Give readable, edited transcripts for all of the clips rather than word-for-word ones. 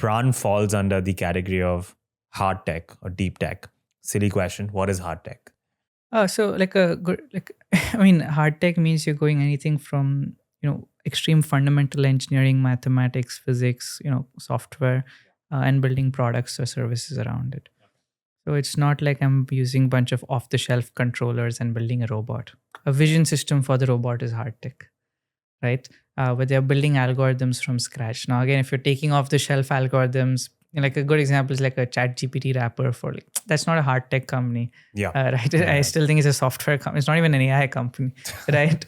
Praan falls under the category of hard tech or deep tech. Silly question. What is hard tech? So hard tech means you're going anything from, extreme fundamental engineering, mathematics, physics, software, and building products or services around it. So it's not like I'm using a bunch of off-the-shelf controllers and building a robot. A vision system for the robot is hard tech, right? But they're building algorithms from scratch. Now, again, if you're taking off-the-shelf algorithms, like a good example is like a ChatGPT wrapper for that's not a hard tech company, Yeah. right? Yeah. I still think it's a software company. It's not even an AI company, right?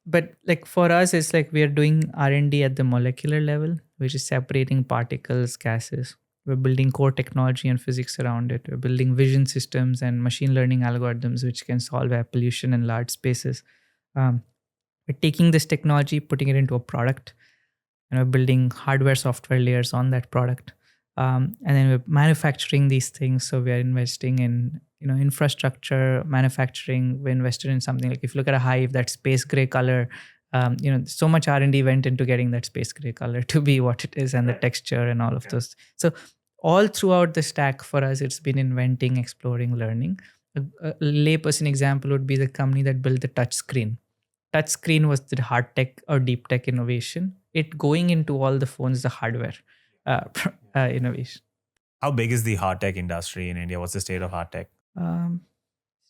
But like for us, it's like we are doing R&D at the molecular level, which is separating particles, gases. We're building core technology and physics around it. We're building vision systems and machine learning algorithms which can solve air pollution in large spaces. We're taking this technology, putting it into a product, and we're building hardware, software layers on that product. And then we're manufacturing these things. So we are investing in infrastructure, manufacturing. We invested in something like, if you look at a Hive, that space gray color, so much R&D went into getting that space gray color to be what it is, and the texture and all of those. So all throughout the stack for us, it's been inventing, exploring, learning. A layperson example would be the company that built the touch screen. Touch screen was the hard tech or deep tech innovation. It going into all the phones, the hardware innovation. How big is the hard tech industry in India? What's the state of hard tech?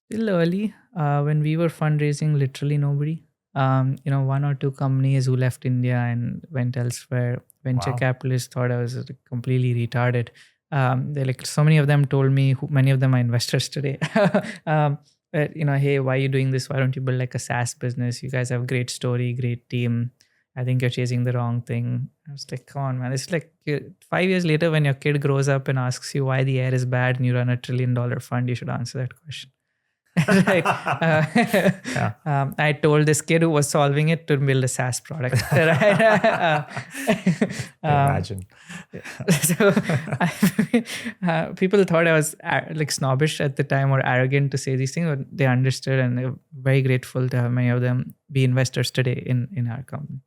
Still early. When we were fundraising, literally nobody. One or two companies who left India and went elsewhere. Venture capitalists thought I was completely retarded. So many of them told me, many of them are investors today. Hey, why are you doing this? Why don't you build like a SaaS business? You guys have a great story, great team. I think you're chasing the wrong thing. I was like, come on, man. It's like 5 years later when your kid grows up and asks you why the air is bad and you run $1 trillion fund, you should answer that question. Right. I told this kid who was solving it to build a SaaS product. Right? Imagine. So people thought I was like snobbish at the time or arrogant to say these things, but they understood, and they're very grateful to have many of them be investors today in our company.